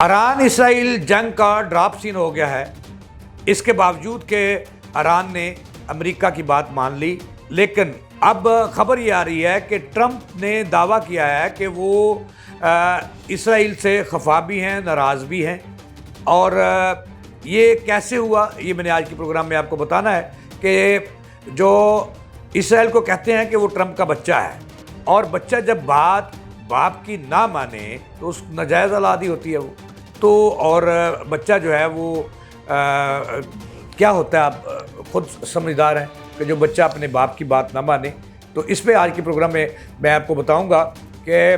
ایران اسرائیل جنگ کا ڈراپ سین ہو گیا ہے۔ اس کے باوجود کہ ایران نے امریکہ کی بات مان لی، لیکن اب خبر یہ آ رہی ہے کہ ٹرمپ نے دعویٰ کیا ہے کہ وہ اسرائیل سے خفا بھی ہیں، ناراض بھی ہیں۔ اور یہ کیسے ہوا، یہ میں نے آج کے پروگرام میں آپ کو بتانا ہے کہ جو اسرائیل کو کہتے ہیں کہ وہ ٹرمپ کا بچہ ہے، اور بچہ جب باپ کی نہ مانے تو اس ناجائز اولادی ہوتی ہے وہ تو، اور بچہ جو ہے وہ کیا ہوتا ہے، آپ خود سمجھدار ہیں کہ جو بچہ اپنے باپ کی بات نہ مانے۔ تو اس پہ آج کے پروگرام میں آپ کو بتاؤں گا کہ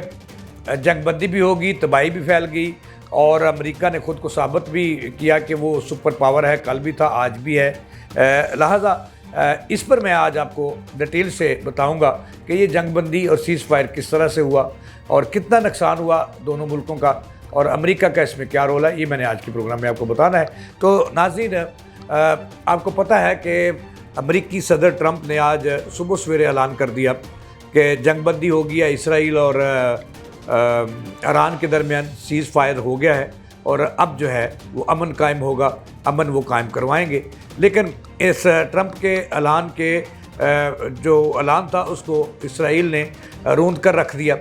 جنگ بندی بھی ہوگی، تباہی بھی پھیل گئی، اور امریکہ نے خود کو ثابت بھی کیا کہ وہ سپر پاور ہے، کل بھی تھا آج بھی ہے۔ لہٰذا اس پر میں آج آپ کو ڈیٹیل سے بتاؤں گا کہ یہ جنگ بندی اور سیز فائر کس طرح سے ہوا اور کتنا نقصان ہوا دونوں ملکوں کا، اور امریکہ کا اس میں کیا رول ہے، یہ میں نے آج کے پروگرام میں آپ کو بتانا ہے۔ تو ناظرین، آپ کو پتہ ہے کہ امریکی صدر ٹرمپ نے آج صبح سویرے اعلان کر دیا کہ جنگ بندی ہو گیا، اسرائیل اور ایران کے درمیان سیز فائر ہو گیا ہے، اور اب جو ہے وہ امن قائم ہوگا، امن وہ قائم کروائیں گے۔ لیکن اس ٹرمپ کے اعلان کے جو اعلان تھا اس کو اسرائیل نے روند کر رکھ دیا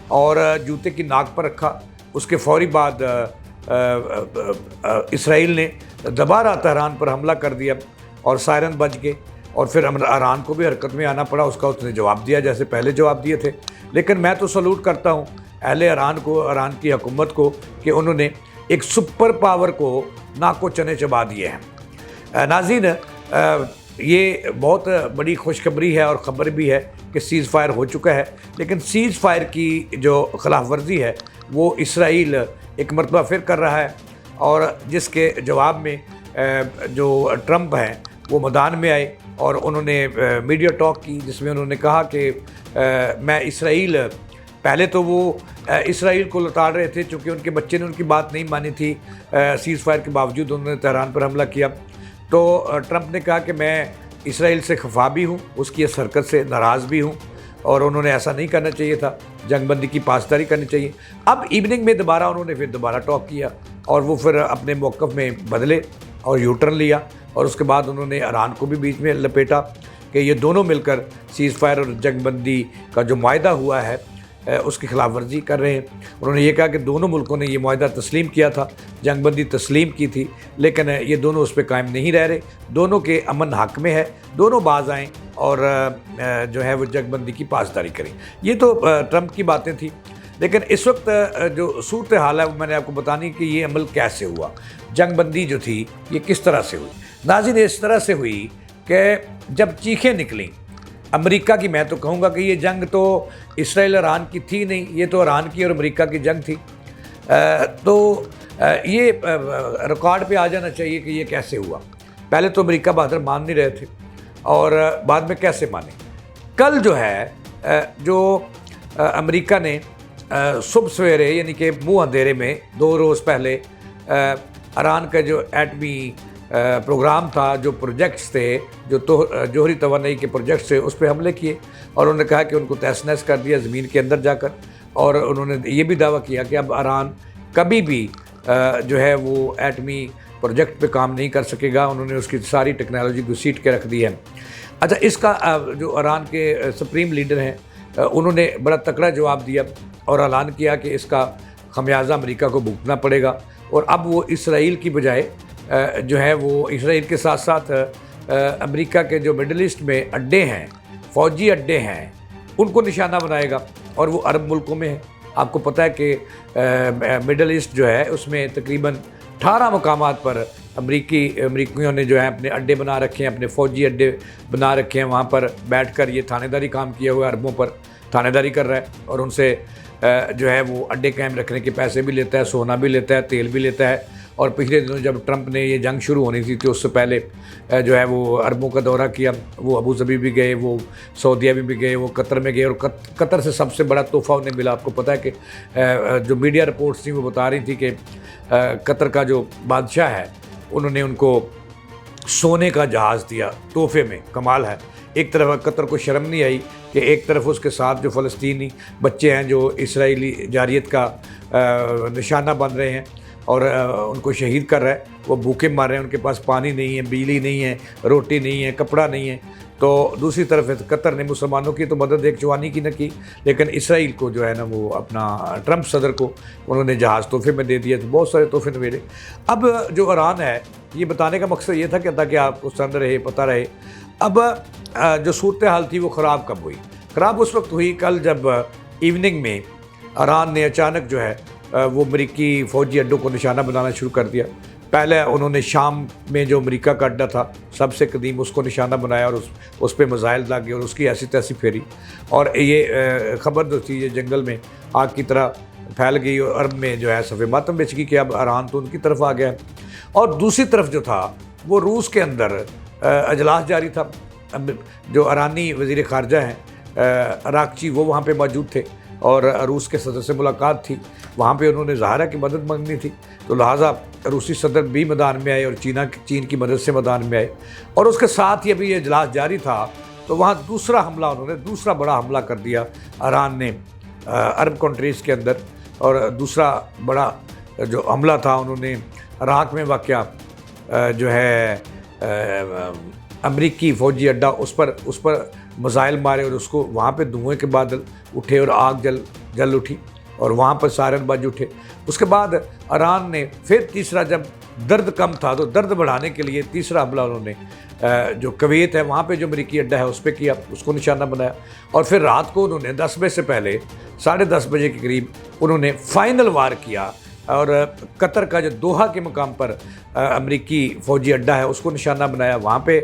اور جوتے کی ناک پر رکھا۔ اس کے فوری بعد اسرائیل نے دوبارہ تہران پر حملہ کر دیا اور سائرن بج گئے، اور پھر ایران کو بھی حرکت میں آنا پڑا۔ اس کا اس نے جواب دیا جیسے پہلے جواب دیے تھے۔ لیکن میں تو سلوٹ کرتا ہوں اہل ایران کو، ایران کی حکومت کو، کہ انہوں نے ایک سپر پاور کو ناکو چنے چبا دیے ہیں۔ ناظرین، یہ بہت بڑی خوشخبری ہے اور خبر بھی ہے کہ سیز فائر ہو چکا ہے، لیکن سیز فائر کی جو خلاف ورزی ہے وہ اسرائیل ایک مرتبہ پھر کر رہا ہے، اور جس کے جواب میں جو ٹرمپ ہیں وہ میدان میں آئے اور انہوں نے میڈیا ٹاک کی، جس میں انہوں نے کہا کہ میں اسرائیل، پہلے تو وہ اسرائیل کو لتاڑ رہے تھے چونکہ ان کے بچے نے ان کی بات نہیں مانی تھی، سیز فائر کے باوجود انہوں نے تہران پر حملہ کیا۔ تو ٹرمپ نے کہا کہ میں اسرائیل سے خفا بھی ہوں، اس کی اس حرکت سے ناراض بھی ہوں، اور انہوں نے ایسا نہیں کرنا چاہیے تھا، جنگ بندی کی پاسداری کرنی چاہیے۔ اب ایوننگ میں دوبارہ انہوں نے پھر دوبارہ ٹاک کیا، اور وہ پھر اپنے موقف میں بدلے اور یو ٹرن لیا، اور اس کے بعد انہوں نے ایران کو بھی بیچ میں لپیٹا کہ یہ دونوں مل کر سیز فائر اور جنگ بندی کا جو معاہدہ ہوا ہے اس کی خلاف ورزی کر رہے ہیں۔ انہوں نے یہ کہا کہ دونوں ملکوں نے یہ معاہدہ تسلیم کیا تھا، جنگ بندی تسلیم کی تھی، لیکن یہ دونوں اس پہ قائم نہیں رہ رہے، دونوں کے امن حق میں ہے، دونوں باز آئیں اور جو ہے وہ جنگ بندی کی پاسداری کریں۔ یہ تو ٹرمپ کی باتیں تھیں، لیکن اس وقت جو صورتحال ہے وہ میں نے آپ کو بتانی کہ یہ عمل کیسے ہوا، جنگ بندی جو تھی یہ کس طرح سے ہوئی۔ ناظرین، اس طرح سے ہوئی کہ جب چیخیں نکلیں امریکہ کی، میں تو کہوں گا کہ یہ جنگ تو اسرائیل ایران کی تھی نہیں، یہ تو ایران کی اور امریکہ کی جنگ تھی۔ تو یہ ریکارڈ پہ آ جانا چاہیے کہ یہ کیسے ہوا۔ پہلے تو امریکہ بہادر مان نہیں رہے تھے، اور بعد میں کیسے مانے۔ کل جو ہے جو امریکہ نے صبح سویرے، یعنی کہ منہ اندھیرے میں 2 روز پہلے، ایران کا جو ایٹمی پروگرام تھا، جو پروجیکٹس تھے، جو جوہری توانائی کے پروجیکٹس تھے، اس پہ حملے کیے، اور انہوں نے کہا کہ ان کو تہس نہس کر دیا زمین کے اندر جا کر، اور انہوں نے یہ بھی دعویٰ کیا کہ اب ایران کبھی بھی جو ہے وہ ایٹمی پروجیکٹ پہ کام نہیں کر سکے گا، انہوں نے اس کی ساری ٹیکنالوجی گھسیٹ کے رکھ دی ہے۔ اچھا، اس کا جو ایران کے سپریم لیڈر ہیں انہوں نے بڑا تکڑا جواب دیا اور اعلان کیا کہ اس کا خمیازہ امریکہ کو بھگتنا پڑے گا، اور اب وہ اسرائیل کی بجائے جو ہے وہ اسرائیل کے ساتھ ساتھ امریکہ کے جو مڈل ایسٹ میں اڈے ہیں، فوجی اڈے ہیں، ان کو نشانہ بنائے گا، اور وہ عرب ملکوں میں ہے۔ آپ کو پتہ ہے کہ مڈل ایسٹ جو ہے اس میں تقریباً 18 مقامات پر امریکیوں نے جو ہے اپنے اڈے بنا رکھے ہیں، اپنے فوجی اڈے بنا رکھے ہیں، وہاں پر بیٹھ کر یہ تھانے داری کام کیا ہوا ہے، عربوں پر تھانے داری کر رہا ہے، اور ان سے جو ہے وہ اڈے قائم رکھنے کے پیسے بھی لیتا ہے، سونا بھی لیتا ہے، تیل بھی لیتا ہے۔ اور پچھلے دنوں جب ٹرمپ نے یہ جنگ شروع ہونی تھی اس سے پہلے جو ہے وہ عربوں کا دورہ کیا، وہ ابو ظبی بھی گئے، وہ سعودیہ بھی گئے، وہ قطر میں گئے، اور قطر سے سب سے بڑا تحفہ انہیں ملا۔ آپ کو پتہ ہے کہ جو میڈیا رپورٹس تھیں وہ بتا رہی تھی کہ قطر کا جو بادشاہ ہے انہوں نے ان کو سونے کا جہاز دیا تحفے میں۔ کمال ہے، ایک طرف قطر کو شرم نہیں آئی کہ ایک طرف اس کے ساتھ جو فلسطینی بچے ہیں جو اسرائیلی جاریت کا نشانہ بن رہے ہیں، اور ان کو شہید کر رہا ہے، وہ بھوکے مار رہے ہیں، ان کے پاس پانی نہیں ہے، بجلی نہیں ہے، روٹی نہیں ہے، کپڑا نہیں ہے۔ تو دوسری طرف قطر نے مسلمانوں کی تو مدد ایک جوانی کی نہ کی، لیکن اسرائیل کو جو ہے نا وہ اپنا ٹرمپ صدر کو انہوں نے جہاز تحفے میں دے دیا، تو بہت سارے تحفے ملے۔ اب جو ایران ہے، یہ بتانے کا مقصد یہ تھا کہ تاکہ آپ کو سمجھ رہے، پتہ رہے۔ اب جو صورتحال تھی وہ خراب کب ہوئی؟ خراب اس وقت ہوئی کل جب ایوننگ میں ایران نے اچانک جو ہے وہ امریکی فوجی اڈوں کو نشانہ بنانا شروع کر دیا۔ پہلے انہوں نے شام میں جو امریکہ کا اڈا تھا سب سے قدیم، اس کو نشانہ بنایا اور اس پہ میزائل داغے اور اس کی ایسی تیسی پھیری، اور یہ خبر جو تھی یہ جنگل میں آگ کی طرح پھیل گئی اور عرب میں جو ہے صف ماتم بچ گئی کہ اب ایران تو ان کی طرف آ گیا۔ اور دوسری طرف جو تھا وہ روس کے اندر اجلاس جاری تھا۔ جو ایرانی وزیر خارجہ ہیں اراکچی، وہ وہاں پہ موجود تھے اور روس کے صدر سے ملاقات تھی، وہاں پہ انہوں نے ظاہرہ کی مدد مانگنی تھی، تو لہٰذا روسی صدر بھی میدان میں آئے اور چین کی مدد سے میدان میں آئے۔ اور اس کے ساتھ ہی ابھی یہ اجلاس جاری تھا تو وہاں دوسرا بڑا حملہ کر دیا ایران نے عرب کنٹریز کے اندر، اور دوسرا بڑا جو حملہ تھا انہوں نے عراق میں واقع جو ہے امریکی فوجی اڈا، اس پر میزائل مارے اور اس کو وہاں پہ دھوئیں کے بادل اٹھے اور آگ جل اٹھی اور وہاں پر سائرن بج اٹھے۔ اس کے بعد ایران نے پھر تیسرا، جب درد کم تھا تو درد بڑھانے کے لیے تیسرا حملہ انہوں نے جو کویت ہے وہاں پہ جو امریکی اڈا ہے اس پہ کیا، اس کو نشانہ بنایا، اور پھر رات کو انہوں نے 10 بجے سے پہلے 10:30 بجے کے قریب انہوں نے فائنل وار کیا اور قطر کا جو دوحہ کے مقام پر امریکی فوجی اڈا ہے اس کو نشانہ بنایا، وہاں پہ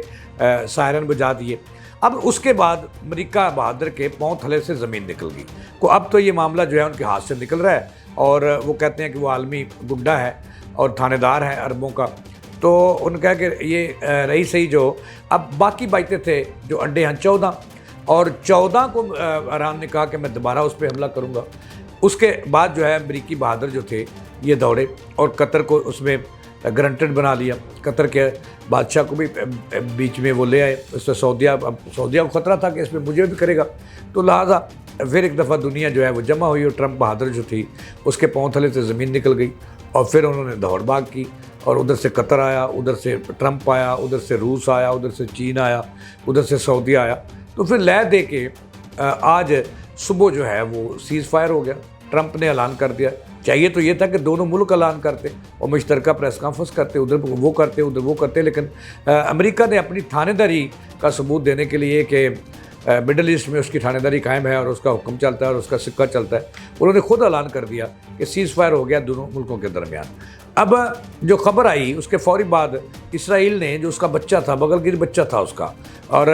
سائرن بجا دیے۔ اب اس کے بعد امریکہ بہادر کے پاؤں تھلے سے زمین نکل گئی کو اب تو یہ معاملہ جو ہے ان کے ہاتھ سے نکل رہا ہے، اور وہ کہتے ہیں کہ وہ عالمی گنڈا ہے اور تھانے دار ہے عربوں کا۔ تو ان کا کہ یہ رہی صحیح جو اب باقی بچتے تھے جو اڈے ہیں 14، اور 14 کو ایران نے کہا کہ میں دوبارہ اس پہ حملہ کروں گا۔ اس کے بعد جو ہے امریکی بہادر جو تھے یہ دوڑے اور قطر کو اس میں گرنٹڈ بنا لیا، قطر کے بادشاہ کو بھی بیچ میں وہ لے آئے۔ اس سے سعودیہ کو خطرہ تھا کہ اس میں مجھے بھی کرے گا، تو لہٰذا پھر ایک دفعہ دنیا جو ہے وہ جمع ہوئی اور ٹرمپ بہادر جو تھی اس کے پاؤں تھلے سے زمین نکل گئی، اور پھر انہوں نے دوڑ بھاگ کی، اور ادھر سے قطر آیا، ادھر سے ٹرمپ آیا، ادھر سے روس آیا، ادھر سے چین آیا، ادھر سے سعودیہ آیا، تو پھر لے دے کے آج صبح جو ہے وہ سیز فائر ہو گیا۔ ٹرمپ نے اعلان کر دیا، چاہیے تو یہ تھا کہ دونوں ملک اعلان کرتے اور مشترکہ پریس کانفرنس کرتے، ادھر وہ کرتے، لیکن امریکہ نے اپنی تھانے داری کا ثبوت دینے کے لیے کہ مڈل ایسٹ میں اس کی تھانے داری قائم ہے اور اس کا حکم چلتا ہے اور اس کا سکہ چلتا ہے، انہوں نے خود اعلان کر دیا کہ سیز فائر ہو گیا دونوں ملکوں کے درمیان۔ اب جو خبر آئی اس کے فوری بعد اسرائیل نے جو اس کا بچہ تھا، بغل گیر بچہ تھا اس کا، اور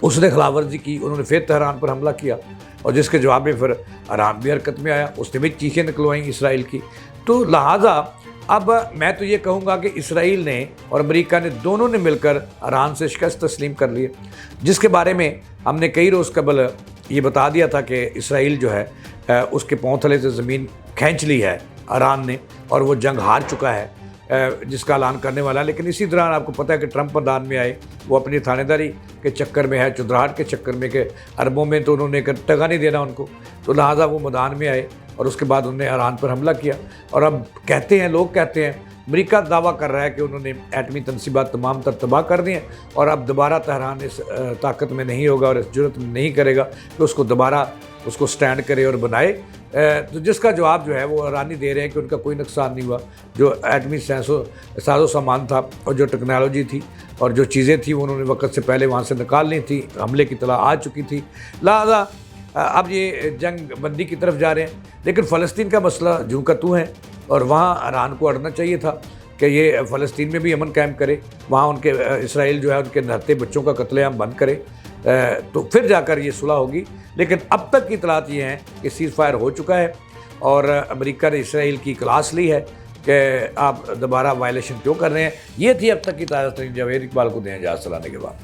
اس نے خلاف ورزی کی، انہوں نے پھر تہران پر حملہ کیا، اور جس کے جواب میں پھر ایران بھی حرکت میں آیا، اس نے بھی چیخیں نکلوائیں اسرائیل کی۔ تو لہٰذا اب میں تو یہ کہوں گا کہ اسرائیل نے اور امریکہ نے دونوں نے مل کر ایران سے شکست تسلیم کر لی، جس کے بارے میں ہم نے کئی روز قبل یہ بتا دیا تھا کہ اسرائیل جو ہے اس کے پاؤں تلے سے زمین کھینچ لی ہے ایران نے، اور وہ جنگ ہار چکا ہے جس کا اعلان کرنے والا۔ لیکن اسی دوران آپ کو پتہ ہے کہ ٹرمپ میدان میں آئے، وہ اپنی تھانے داری کے چکر میں ہے، چودراہٹ کے چکر میں، کہ عربوں میں تو انہوں نے ٹگا نہیں دینا ان کو، تو لہٰذا وہ میدان میں آئے اور اس کے بعد انہوں نے ایران پر حملہ کیا۔ اور اب لوگ کہتے ہیں، امریکہ دعویٰ کر رہا ہے کہ انہوں نے ایٹمی تنصیبات تمام تر تباہ کر دی ہیں، اور اب دوبارہ تہران اس طاقت میں نہیں ہوگا اور اس جرت میں نہیں کرے گا کہ اس کو دوبارہ اس کو سٹینڈ کرے اور بنائے۔ تو جس کا جواب جو ہے وہ ایرانی دے رہے ہیں کہ ان کا کوئی نقصان نہیں ہوا، جو ایٹمی ساز و سامان تھا اور جو ٹیکنالوجی تھی اور جو چیزیں تھیں وہ انہوں نے وقت سے پہلے وہاں سے نکال لی تھی، حملے کی اطلاع آ چکی تھی، لہٰذا اب یہ جنگ بندی کی طرف جا رہے ہیں۔ لیکن فلسطین کا مسئلہ جوں کا توں ہے، اور وہاں ایران کو اڑنا چاہیے تھا کہ یہ فلسطین میں بھی امن قائم کرے، وہاں ان کے اسرائیل جو ہے ان کے نہتے بچوں کا قتل عام بند کرے، تو پھر جا کر یہ صلح ہوگی۔ لیکن اب تک کی اطلاعات یہ ہیں کہ سیز فائر ہو چکا ہے، اور امریکہ نے اسرائیل کی کلاس لی ہے کہ آپ دوبارہ وائلیشن کیوں کر رہے ہیں۔ یہ تھی اب تک کی تازہ ترین۔ جاوید اقبال کو دیں اجازت چلانے کے بعد۔